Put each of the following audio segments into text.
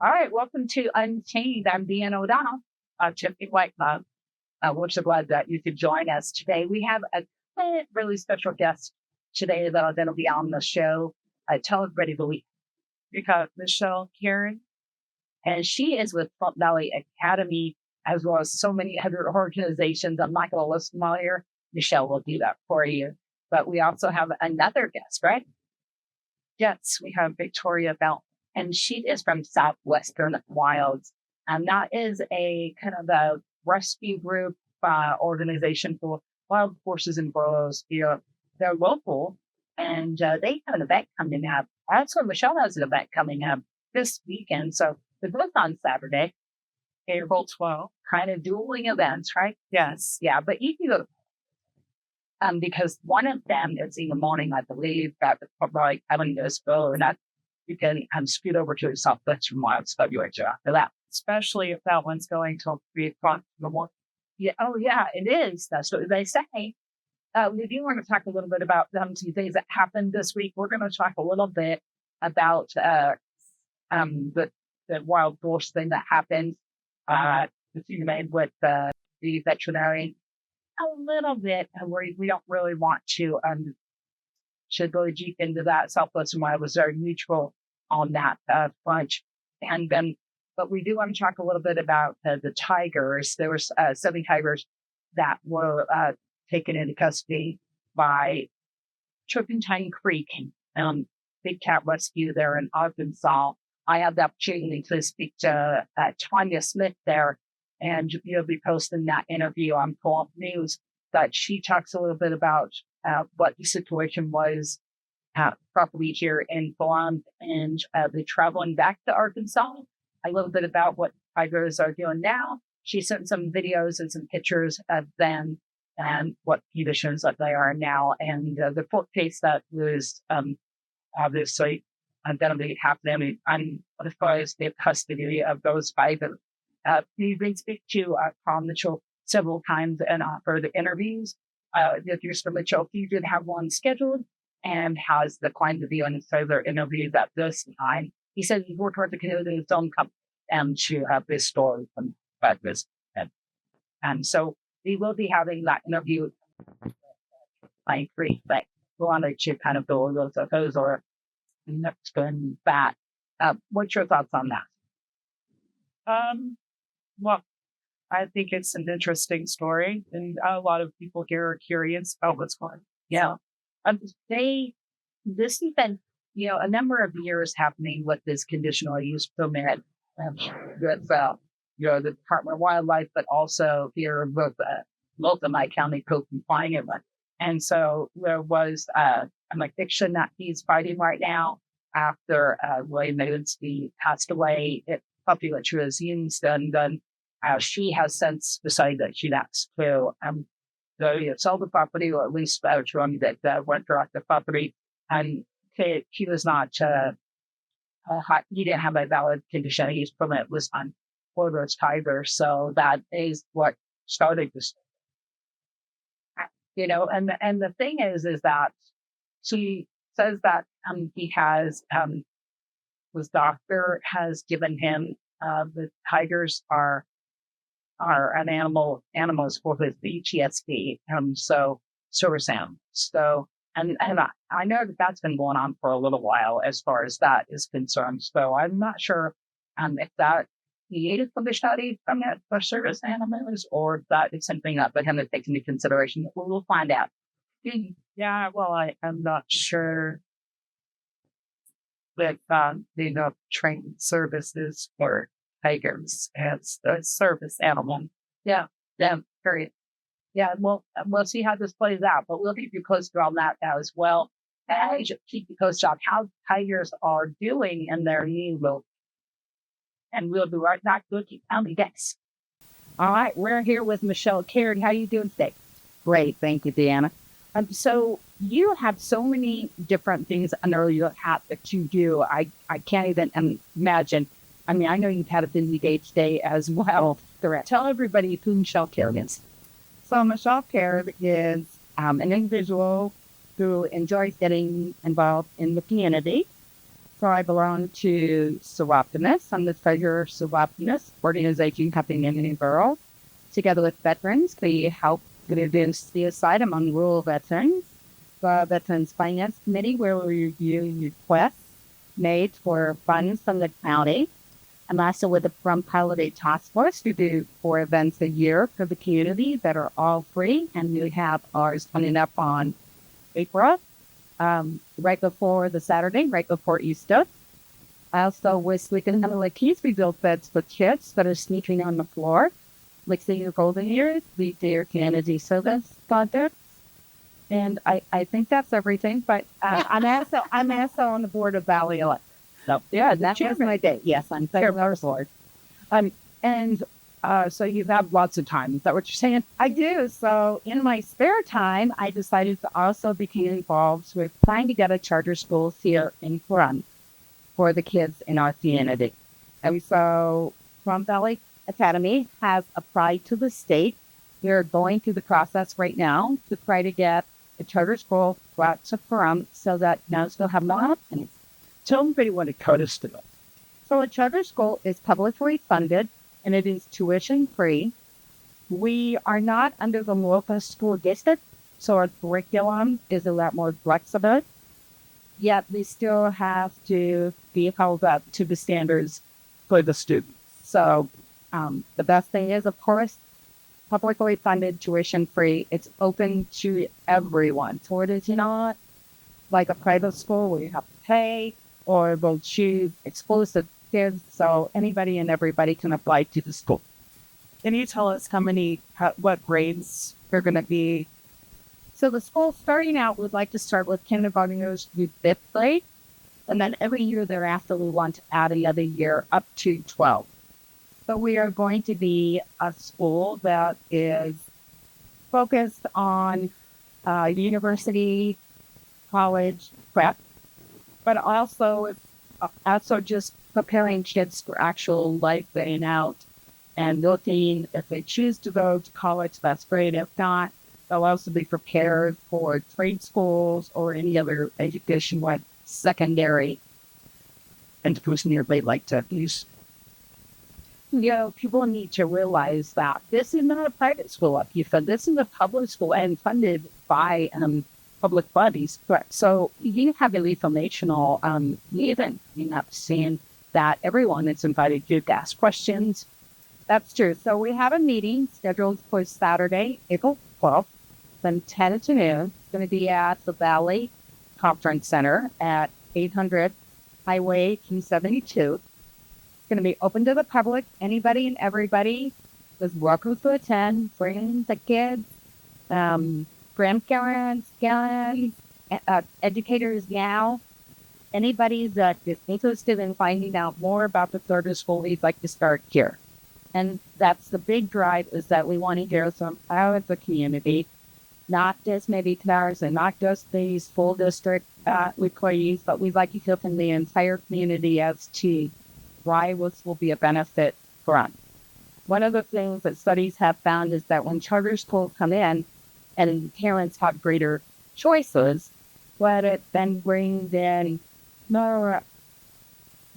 All right, welcome to Unchained. I'm Deanna O'Donnell, Tiffany White Club. We're so glad that you could join us today. We have a really special guest today that'll be on the show. Tell everybody the week. We got Michelle Caird, and she is with Pahrump Valley Academy, as well as so many other organizations. I'm not going to list them all here. Michelle will do that for you. But we also have another guest, right? Yes, we have Victoria Ballant, and she is from Southwestern Wilds. And that is a kind of a rescue group organization for wild horses and burros. They're local, and they have an event coming up. Also, Michelle has an event coming up this weekend. So they're both on Saturday, April 12th, kind of dueling events, right? Yes. Yeah, but you can go because one of them is in the morning, I believe, that like having this go, and that you can scoot over to the Southwestern Wilds February after that. Especially if that one's going till 3:00 in the morning. Yeah, oh yeah, it is. That's what they say. We do want to talk a little bit about some things that happened this week. We're going to talk a little bit about the wild horse thing that happened. That you made with the veterinarian. A little bit, we don't really want to go deep into that. Southwestern Wild was very neutral on that bunch, and then, but we do want to talk a little bit about the tigers. There was 7 tigers that were taken into custody by Turpentine Creek, Big Cat Rescue there in Arkansas. I had the opportunity to speak to Tanya Smith there, and you'll be posting that interview on Pahrump News. That she talks a little bit about what the situation was properly here in Ballant, and the traveling back to Arkansas. A little bit about what tigers are doing now. She sent some videos and some pictures of them and what conditions that they are now. And the court case that was obviously going to be happening. And as far as the custody of those 5, we've been speak to Tom Mitchell several times and offered interviews. If you're from Mitchell, he did have one scheduled and has declined to be on further interviews at this time. He said he's worked hard to connect his own company and to have this story from this. And so we will be having that interview by 3, but we wanted to kind of go over those or next going back. What's your thoughts on that? Well, I think it's an interesting story, and a lot of people here are curious about what's going on. Yeah. This has been, a number of years happening with this conditional use permit with, the Department of Wildlife, but also here with Multnomah County co-compliant. And so there was an eviction that he's fighting right now after William Nagensky passed away. Puppy which was used, and she has since decided that she wants to sell the property, or at least voucher that went throughout the property. And he was not, he didn't have a valid conditional use permit was on for those tigers. So that is what started this. And the thing is that she says that he has, his doctor has given him the tigers are animals for his PTSD, so service animals. So and I know that's been going on for a little while as far as that is concerned. So I'm not sure if that he needed for the study from it for service animals, or if that is something that him to take into consideration. We'll find out. Yeah, well, I'm not sure with the training services for tigers as a service animal. Yeah, period. Yeah, well, we'll see how this plays out, but we'll keep you posted on that as well. And I should keep you posted on how tigers are doing in their new location. And we'll be right back to you. Guys. All right, we're here with Michelle Caird. How are you doing today? Great, thank you, Deanna. So you have so many different things under your hat that you do. I can't even imagine. I mean, I know you've had a busy day today as well. Correct. Tell everybody who Michelle Caird is. So Michelle Caird is an individual who enjoys getting involved in the community. So I belong to Sewoptimus. I'm the treasurer of Sewoptimus organization happening in the borough. Together with veterans, we help reduce suicide among rural veterans. The Veterans Finance Committee, where we review requests made for funds from the county. I'm also with the Pahrump Holiday Task Force. We do 4 events a year for the community that are all free, and we have ours coming up on April, right before the Saturday, right before Easter. I also wish we can handle like keys. We build beds for kids that are sleeping on the floor. Like senior golden years, we do community service projects. And I think that's everything. But I'm also on the board of Ballant. So yeah, that was my day. Yes, I'm chairman board. And so you have lots of time. Is that what you're saying? I do. So in my spare time, I decided to also become involved with trying to get a charter school here in Pahrump for the kids in our community. And so Pahrump Valley Academy has applied to the state. We're going through the process right now to try to get a charter school brought to Pahrump so that now still have no options. Tell everybody what a charter school is. So a charter school is publicly funded and it is tuition free. We are not under the local school district, so our curriculum is a lot more flexible. Yet we still have to be held up to the standards for the students. So the best thing is, of course, publicly funded, tuition free. It's open to everyone. So it is not like a private school where you have to pay or will choose exclusive kids. So anybody and everybody can apply to the school. Can you tell us what grades they're going to be? So the school starting out would like to start with kindergartners through 5th grade. And then every year thereafter, we want to add another year up to 12. So we are going to be a school that is focused on university, college prep, but also just preparing kids for actual life going out and looking if they choose to go to college, that's great. If not, they'll also be prepared for trade schools or any other education like secondary education nearby like to use. You know, people need to realize that this is not a private school like you said. This is a public school and funded by public bodies. Correct. So you have a informational event. You're not saying that everyone is invited to ask questions. That's true. So we have a meeting scheduled for Saturday, April 12th, from 10 to noon. It's going to be at the Valley Conference Center at 800 Highway 272. It's going to be open to the public. Anybody and everybody is welcome to attend. Bring the kids, grandparents, parents, educators now. Anybody that is interested in finding out more about the charter school, we'd like to start here. And that's the big drive, is that we want to hear from out of the community, not just maybe cars and not just the school district employees, but we'd like to hear from the entire community as to why this will be a benefit for us. One of the things that studies have found is that when charter schools come in and parents have greater choices, but it then brings in more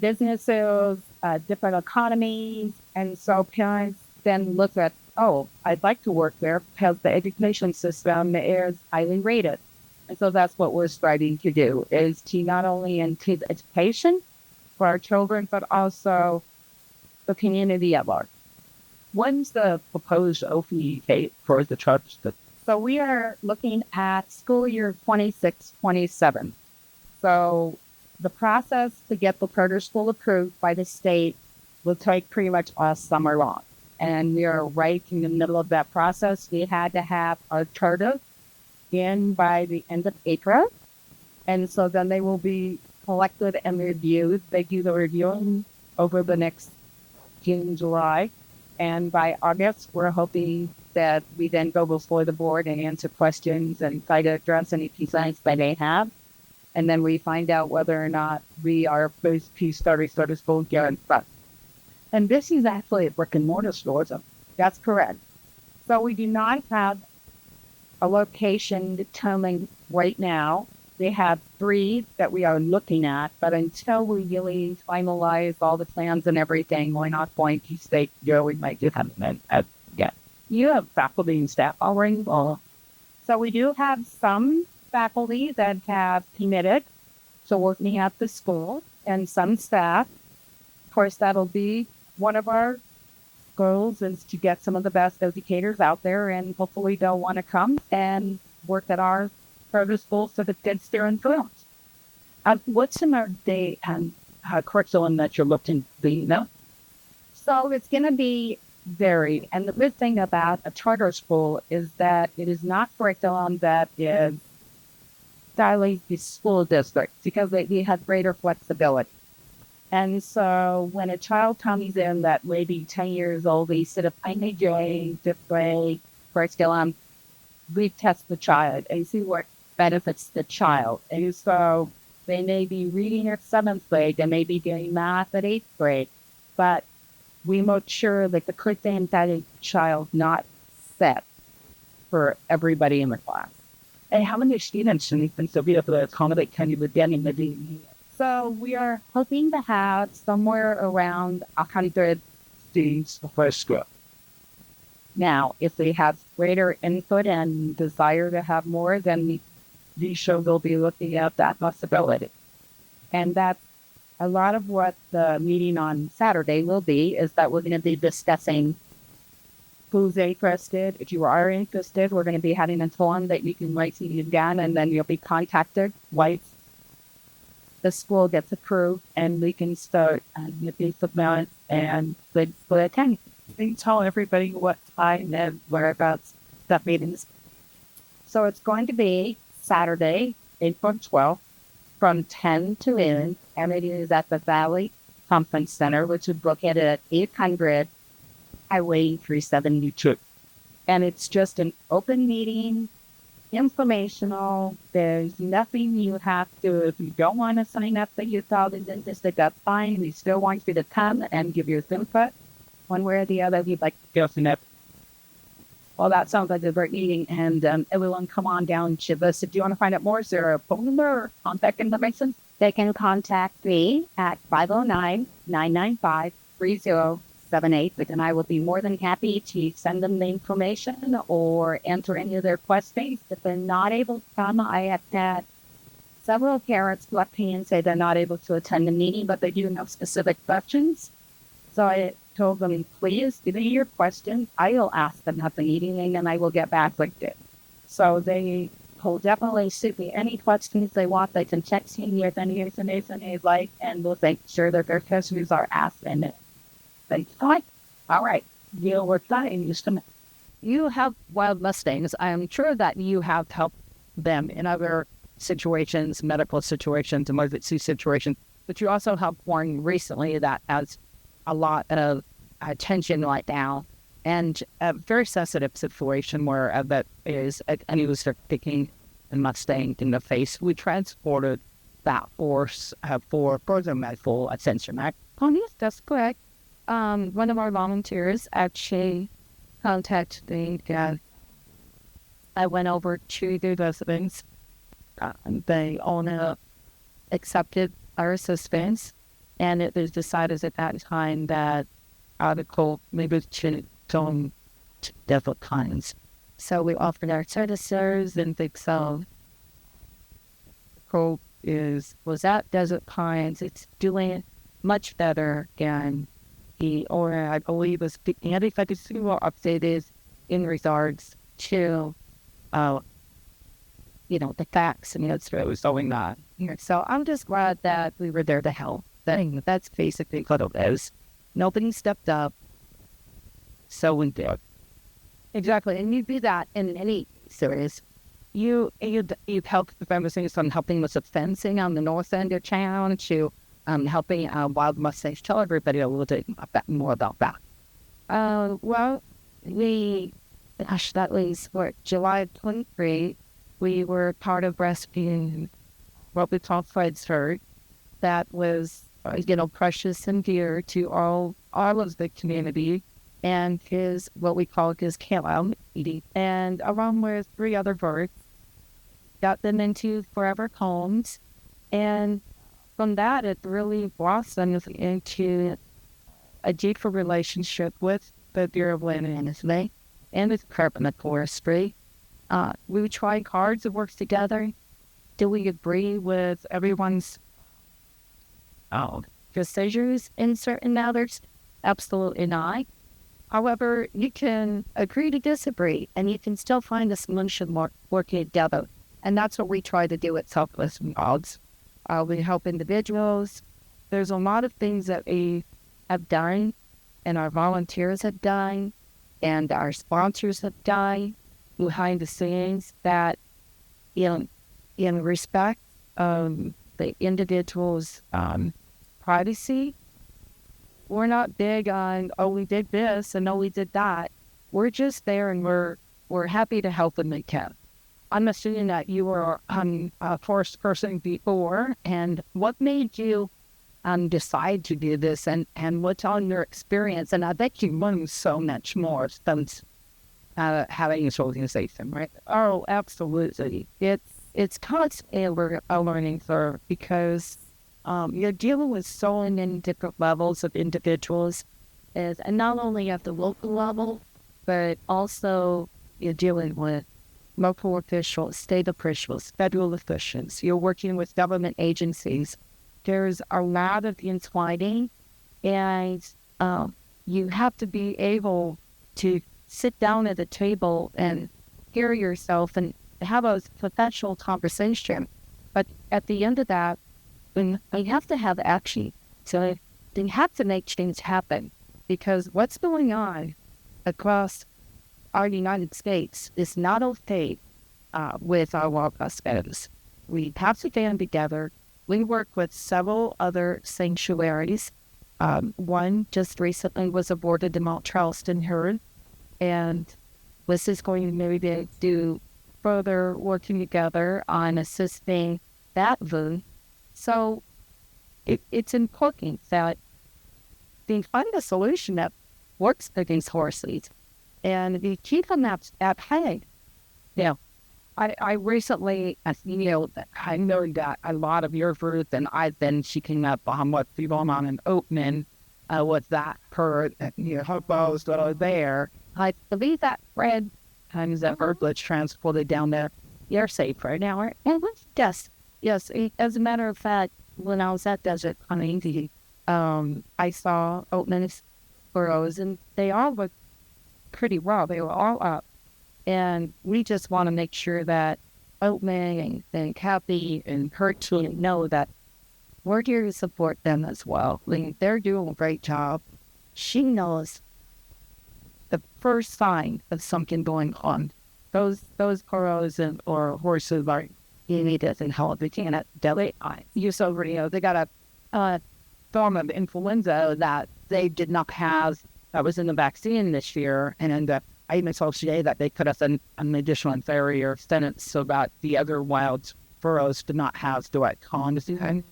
businesses, different economies, and so parents then look at, oh, I'd like to work there because the education system is highly rated. And so that's what we're striving to do, is to not only increase education for our children, but also the community at large. When's the proposed opening date for the charter school? So we are looking at school year 26-27. So the process to get the charter school approved by the state will take pretty much all summer long. And we are right in the middle of that process. We had to have our charter in by the end of April. And so then they will be collected and reviewed. They do the reviewing over the next June, July. And by August, we're hoping that we then go before the board and answer questions and try to address any concerns that they have. And then we find out whether or not we are first piece starter school again. And this is actually a brick and mortar store. So that's correct. So we do not have a location determined right now. they have 3 that we are looking at, but until we really finalize all the plans and everything, we're not going to say, we might just have them yet. You have faculty and staff already? So we do have some faculty that have committed to working at the school and some staff. Of course, that'll be one of our goals is to get some of the best educators out there, and hopefully they'll want to come and work at our further school so that kids there influence. What's in our day and curriculum that you're looking to, So it's going to be varied. And the good thing about a charter school is that it is not curriculum that is styling the school district because they have greater flexibility. And so when a child comes in that may be 10 years old, they sit a INJ, fifth grade curriculum, we test the child and see what benefits the child. And so they may be reading at 7th grade, they may be doing math at 8th grade, but we make sure that the curriculum that a child not set for everybody in the class. And how many students do you think will be able to accommodate can you begin in the day? So we are hoping to have somewhere around 100 students for first school. Now, if they have greater input and desire to have more, then we sure will be looking at that possibility. And that's a lot of what the meeting on Saturday will be, is that we're going to be discussing who's interested. If you are interested, we're going to be having a form that you can write to down, and then you'll be contacted once the school gets approved, and we can start with these submissions and good for attendance. Can you tell everybody what time and whereabouts that meeting is? So it's going to be Saturday, April 12th, from 10 to noon, and it is at the Valley Conference Center, which is located at 800 Highway 372. And it's just an open meeting, informational. There's nothing you have to, if you don't want to sign up for your child is interested, that's fine. We still want you to come and give your input one way or the other. If you'd like to go sign up. Well, that sounds like a great meeting, and everyone come on down to this. If you want to find out more, is there a phone number or contact information? They can contact me at 509-995-3078, and I will be more than happy to send them the information or answer any of their questions. If they're not able to come, I have had several parents come up to me and say they're not able to attend the meeting, but they do have specific questions. So I told them, please give me your question. I will ask them at the meeting, and I will get back with it. So they will definitely shoot me any questions they want. They can text me with any information they'd like, and we'll make sure that their questions are asked. And thanks. All right. We're done. You have wild Mustangs. I am sure that you have helped them in other situations, medical situations, emergency situations, but you also helped one recently that has a lot of attention right now, and a very sensitive situation where that is an user kicking a Mustang in the face. We transported that horse for further medical attention. Oh, yes, that's correct. One of our volunteers actually contacted me, and I went over to the residents. They all accepted our assistance. And it was decided at that time that article maybe should go to different kinds. So we offered our services and things. So Hope was at Desert Pines. It's doing much better than I believe was and if I could see more updated in regards to the facts and what was going on here. So I'm just glad that we were there to help. That's basically what it is. Nobody stepped up, so we did. Exactly, and you do that in any series. You've helped the families on helping with the fencing on the north end of town to helping Wild Mustangs. Tell everybody a little bit more about that. Well, that was July 23. We were part of rescuing what we call Fred's herd. That was precious and dear to all of the community, and what we call his camp meeting, and along with 3 other birds. got them into forever homes. And from that, it really blossomed into a deeper relationship with the Bureau of Land Management and the Department of Forestry. We try hard to work together. Do we agree with everyone's decisions in certain matters? Absolutely not. However, you can agree to disagree, and you can still find a solution working together. And that's what we try to do at Southwest Dogs. We help individuals. There's a lot of things that we have done, and our volunteers have done, and our sponsors have done behind the scenes that, in respect of the individual's privacy, we're not big on, oh, we did this and oh, we did that. We're just there, and we're happy to help when we can. I'm assuming that you were a forest person before, and what made you decide to do this, and what's on your experience? And I bet you learn so much more since having this organization, right? Oh, absolutely. It's constantly a learning curve because you're dealing with so many different levels of individuals, and not only at the local level, but also you're dealing with local officials, state officials, federal officials. You're working with government agencies. There's a lot of entwining, and you have to be able to sit down at the table and hear yourself and have a professional conversation. But at the end of that, when you have to have action, so you have to make change happen, because what's going on across our United States is not okay with our wildlife status. We have to band together. We work with several other sanctuaries. One just recently was awarded the Mount Charleston herd, and this is going to maybe do further working together on assisting that vote. So it's important that they find a solution that works for these horses, and we keep them at hand. I recently, I know that a lot of your group, and I've been seeking up on what's going on in Oatman, with that herd, hippos that are there. I believe that Fred times that herd was transported down there. You're safe right now, right? And yes. As a matter of fact, when I was at Desert Hunting, I saw Oatman's burrows, and they all looked pretty raw. They were all up. And we just want to make sure that Oatman and Kathy and her team know that we're here to support them as well. They're doing a great job. She knows the first sign of something going on. Those burros or horses are needed and how they can at deadly eyes. You so already know they got a form of influenza that they did not have that was in the vaccine this year, and I even saw today that they put us an additional inferior sentence so that the other wild burros did not have direct contact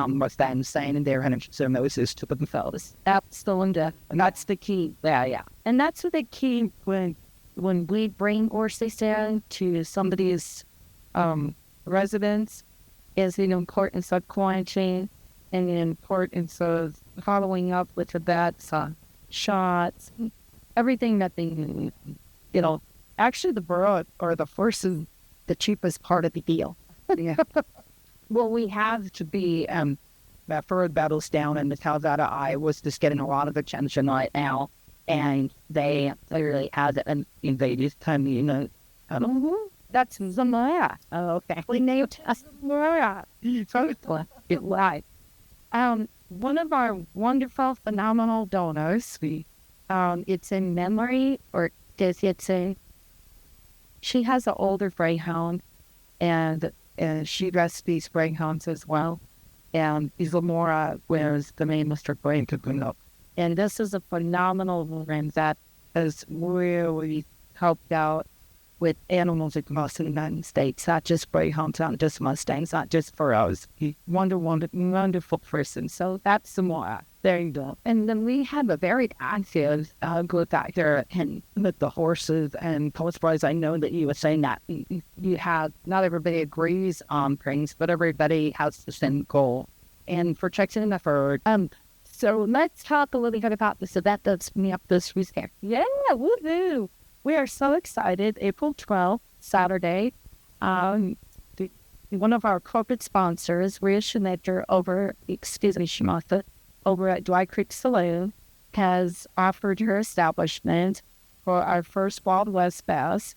with that insane, and they're having zoonosis to themselves. That's the one, and that's the key. Yeah. And that's the key when we bring horses in to somebody's residence, is the importance of quarantine and the importance of following up with the vets on shots, everything that they need. Actually the burro or the horse is the cheapest part of the deal. Yeah. Well, we have to be, that bird battles down in the Calvada Eye was just getting a lot of attention right now. And they really had it, and they just tell me, that's Zamaya. Oh, okay. We named Zamaya. It lied. One of our wonderful, phenomenal donors, it's in memory, or she has an older greyhound, and she rescues greyhounds as well. And Isamora wears the name Mr. Greyhound. And this is a phenomenal woman that has really helped out with animals across the United States, not just greyhounds, not just Mustangs, not just furrows. He's wonderful person. So that's some more. There you go. And then we have a very active group out there and with the horses and post-boys. I know that you were saying that you have, not everybody agrees on things, but everybody has the same goal. And for checking the herd, so let's talk a little bit about this event that's coming up this weekend. Yeah, woohoo! We are so excited. April 12th, Saturday. One of our corporate sponsors, Rhea Schnecker over at Dry Creek Saloon, has offered her establishment for our first Wild West Fest.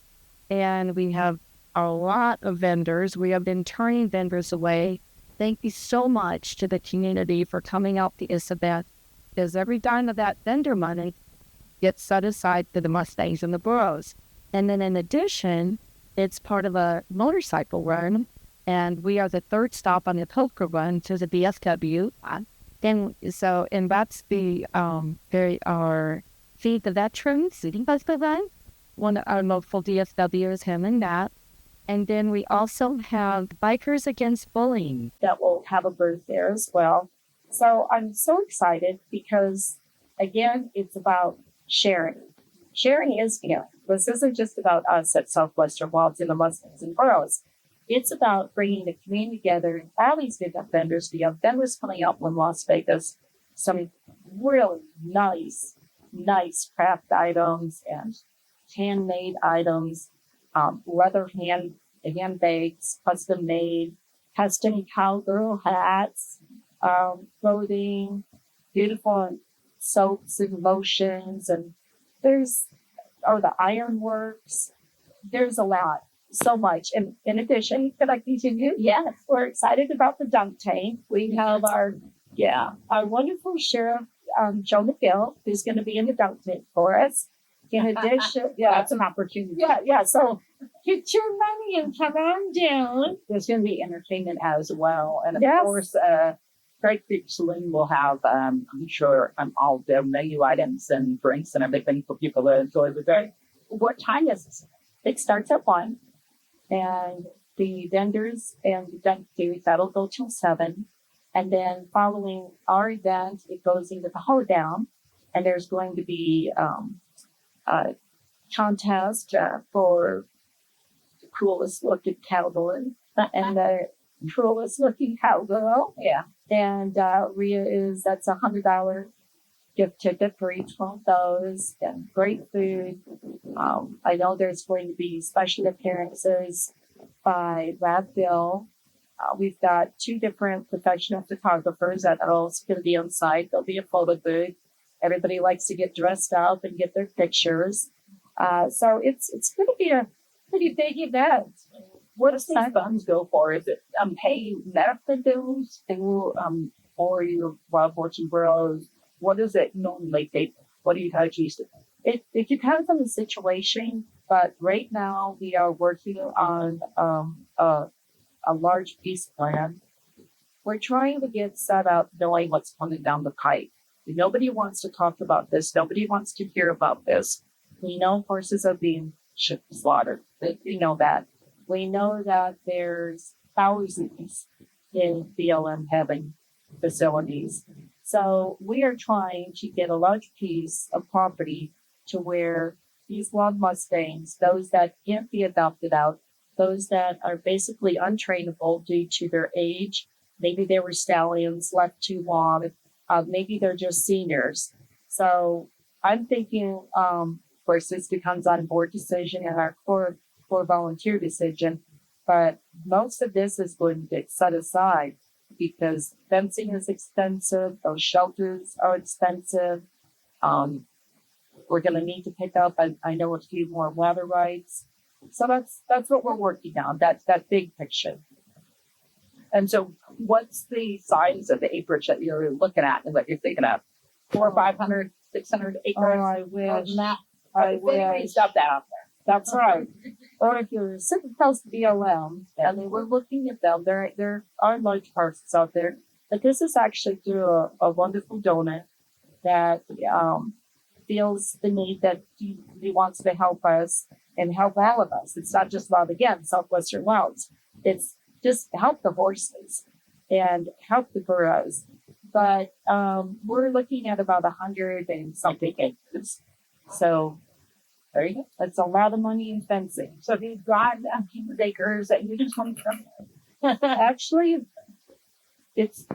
And we have a lot of vendors. We have been turning vendors away. Thank you so much to the community for coming out to this event, because every dime of that vendor money gets set aside for the Mustangs and the Burros. And then in addition, it's part of a motorcycle run, and we are the third stop on the Pilker run to the BFW. And that's the our Feed the Veterans City Festival run. One of our local DFWs, him and that. And then we also have Bikers Against Bullying that will have a booth there as well. So I'm so excited because, again, it's about sharing. Sharing is feeling. This isn't just about us at Southwestern Wilds and the Mustangs and Burros. It's about bringing the community together and all these different vendors. We have vendors coming up in Las Vegas, some really nice craft items and handmade items, leather handbags, custom made, custom cowgirl hats, clothing, beautiful soaps and lotions, and there's the ironworks. There's a lot, so much. And in addition, could I continue? Yes, we're excited about the dunk tank. We have our wonderful sheriff, Joe McGill, who's going to be in the dunk tank for us. In addition, That's an opportunity. yeah. So get your money and come on down. There's going to be entertainment as well. And of Yes. course, Great Creek Saloon will have, I'm sure, all the menu items and drinks and everything for people to enjoy the day. What time is this? It starts at 1, and the vendors and the dunk food, that'll go till 7. And then following our event, it goes into the hoedown, and there's going to be a contest for the coolest looking cowboy and the coolest looking cowgirl. Yeah. And that's $100 gift ticket for each one of those, and great food. I know there's going to be special appearances by Lab Bill. We've got 2 different professional photographers that are also going to be on site. There'll be a photo booth. Everybody likes to get dressed up and get their pictures. So it's going to be a pretty big event. What does these funds go for? Is it pay medical bills or your wild horse and burros? What is it normally pay? What do you guys use to? It depends on the situation, but right now we are working on a large peace plan. We're trying to get set up knowing what's coming down the pipe. Nobody wants to talk about this. Nobody wants to hear about this. We know horses are being slaughtered. We know that. We know that there's thousands in BLM having facilities. So we are trying to get a large piece of property to where these wild Mustangs, those that can't be adopted out, those that are basically untrainable due to their age, maybe they were stallions left too long, maybe they're just seniors. So I'm thinking, of course, this becomes on board decision and our core volunteer decision, but most of this is going to get set aside because fencing is expensive, those shelters are expensive. We're going to need to pick up, I know, a few more water rights. So that's what we're working on. That's that big picture. And so what's the size of the acreage that you're looking at and what you're thinking of? 400, 500, 600 acres? Oh, I wish. I wish. Stuff that out there. That's right. Or if you're sitting close to BLM, I mean, we're looking at them. There are large parcels out there. But this is actually through a wonderful donor that feels the need that he wants to help us and help all of us. It's not just about, again, Southwestern Wilds. It's just help the horses and help the burros. But we're looking at about 100 and something acres. So there you go. That's a lot of money in fencing. So if you've got a few acres that you just want to actually, it's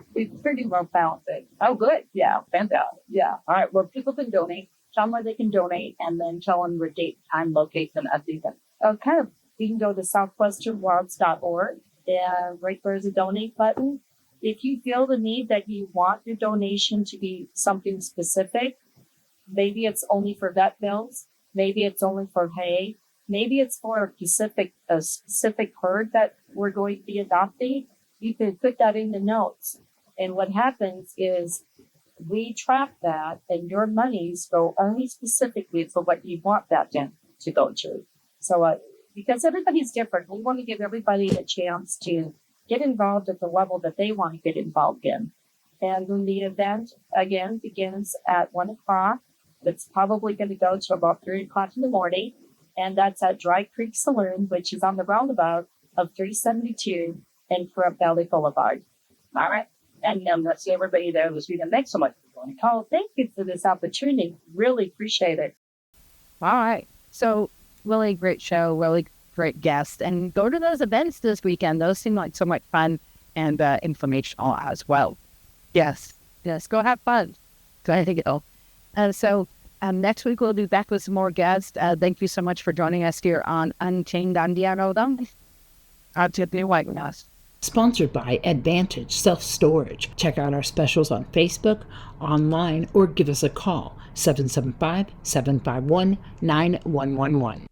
pretty well balanced. Oh, good. Yeah, fantastic. Yeah. All right. Well, people can donate. Tell them where they can donate, and then tell them your date, time, location, everything. Okay. You can go to southwesternwilds.org, and right there's a donate button. If you feel the need that you want your donation to be something specific, maybe it's only for vet bills, maybe it's only for hay, maybe it's for a specific herd that we're going to be adopting, you can put that in the notes. And what happens is we track that, and your monies go only specifically for what you want that to go to. So because everybody's different, we want to give everybody a chance to get involved at the level that they want to get involved in. And then the event, again, begins at 1 o'clock. It's probably going to go to about 3 o'clock in the morning. And that's at Dry Creek Saloon, which is on the roundabout of 372 and Pahrump Valley Boulevard. All right. And let's see everybody there this weekend. Thanks so much for joining. Oh, thank you for this opportunity. Really appreciate it. All right. So really great show, really great guest. And go to those events this weekend. Those seem like so much fun and informational as well. Yes. Go have fun. Glad to go. So next week we'll be back with some more guests. Thank you so much for joining us here on Unchained on Dianoda. Sponsored by Advantage Self-Storage. Check out our specials on Facebook, online, or give us a call, 775-751-9111.